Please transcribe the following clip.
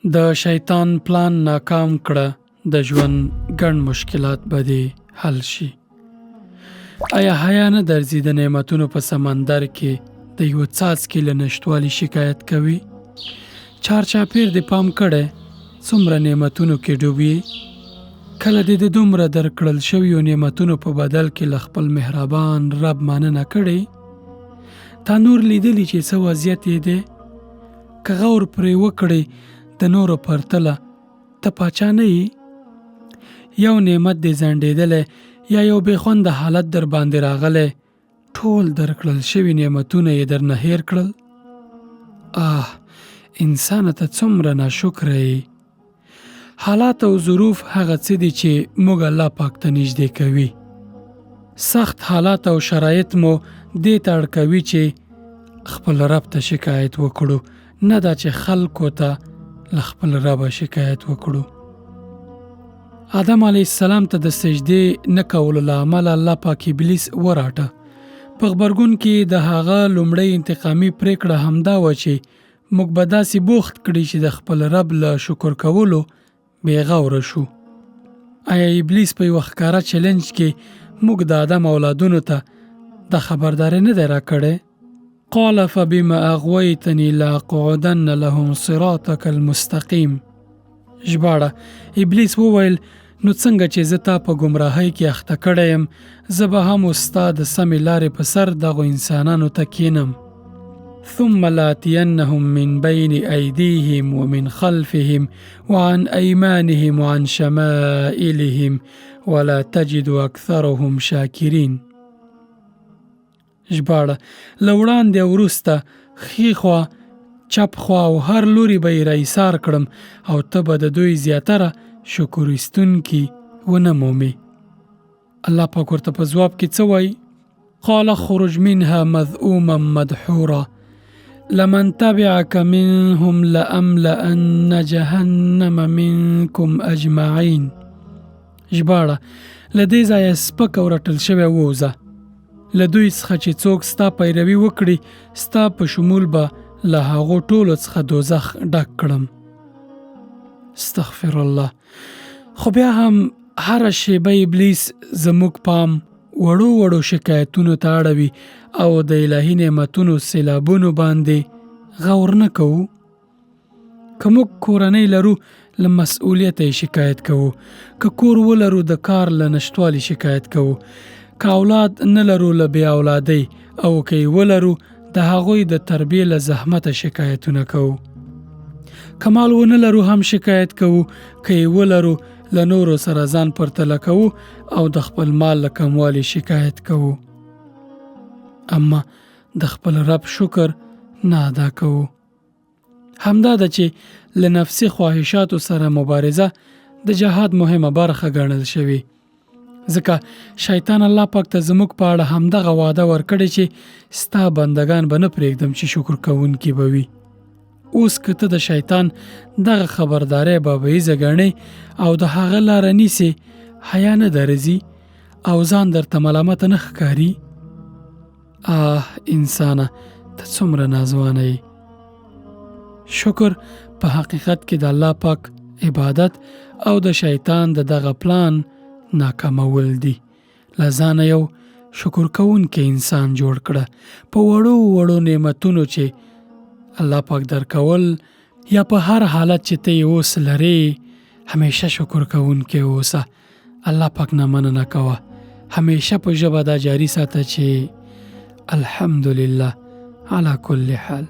د شیطان پلان ناکام کړه، د ژوند ګڼ مشکلات به دې حل شي. آیا حیا نه درځي د نعمتونو په سمندر کې د یو څاڅکي له نشتوالي شکایت کوي؟ چارچاپیر دې پام کړی څومره نعمتونو کې ډوبي؟ کله دې د دومره درکړل شویو نعمتونو په بدل کې له خپل مهربان رب مننه کړې؟ تا نور لیدلی چې څه وضعیت یې دی؟ که غور پرې وکړې د نورو پرتله ته پاچا نه یې؟ یو نعمت دې ځنډېدلی یا یو بې خونده حالت در باندې راغلی، ټول درکړل شوي نعمتونه یې درنه هیر کړل. انسانه ته څومره ناشکره یې. حالات او ظروف هغه څه دي چې موږ الله پاک ته نږدې کوي. سخت حالات او شرایط مو دې ته اړ کوي چې خپل رب ته شکایت وکړو، نه دا چې خلکو ته له خپل ربه شکایت وکړو. آدم علیه السلام ته د سجدې نه کولو له امله الله پاک ابلیس وراټه. په غبرګون کې د هغه لومړی انتقامي پرېکړه همدا وه چې موږ به داسې بوخت کړي چې د خپل رب له شکر کولو بې غوره شو. آیا ابلیس په یوه ښکاره چلنج کې موږ د آدم اولادونو ته د خبرداری نه دی راکړی؟ قال فبما اغویتنی لاقعدن لهم صراطک المستقیم. ژباړه: ابلیس وویل نو څنګه چې زه تا په ګمراهۍ کې اخته کړی یم، زه به هم ستا د سمې لارې په سر دغو انسانانو ته کینم. ثم لاتینهم من بین ایدیهم ومن خلفهم وعن ایمانهم وعن شمائلهم ولا تجد اکثرهم شاکرین. ژباړه: له وړاندې او وروسته، ښي خوا، چپ خوا او هر لوري به یې راایسار کړم او ته به د دوی زیاتره شکر ایستونکي ونه مومې. الله پاک ورته په ځواب کې څه وایي؟ قال اخرج منها مذءوما مدحورا لمن تبعك منهم لأملأن جهنم منكم اجمعین. ژباړه: له دې ځایه سپک او رټل شوی ووځه، له دوی څخه چې څوک ستا پیروي وکړي ستا په شمول به له هغو ټولو څخه دوزخ ډک کړم. استغفر الله. خو بیا هم هره شیبه ابلیس زموږ پام وړو وړو شکایتونو ته اړوي او د الهي نعمتونو سیلابونو باندې غور نه کوو. که موږ کورنۍ لرو له مسؤلیته یې شکایت کوو، که کور ولرو د کار له نشتوالي شکایت کوو، که اولاد نه لرو له بې اولادۍ، او که یې ولرو د هغوی د تربیې له زحمته شکایتونه کوو. که مال ونه لرو هم شکایت کوو، که یې ولرو له نورو سره ځان پرتله کوو او د خپل مال له کموالي شکایت کوو. اما د خپل رب شکر نه ادا کوو. همدا ده چې له نفسي خواهشاتو سره مبارزه د جهاد مهمه برخه ګڼل شوې. ځکه شیطان الله پاک ته زموږ په اړه همدغه وعده ورکړې چې ستا بندگان به نه پرېږدم چې شکر کوونکي به وي. اوس که ته د شیطان دغه خبرداری بابیزه ګڼې او د هغه لاره نیسې، حیا نه درځي او ځان درته ملامته نه ښکاري؟ انسانه ته څومره نازوانه یې. شکر په حقیقت کې د الله پاک عبادت او د شیطان د دغه پلان ناکامول دي. له ځانه یو شکر کوونکی انسان جوړ کړه. په وړو وړو نعمتونو چې الله پاک درکول یا په هر حالت چې ته یې اوس لرې، همیشه شکر کوونکی اوسه. الله پاک نه مننه کوه. همیشه په ژبه دا جاری ساته چې الحمدلله علی کل حال.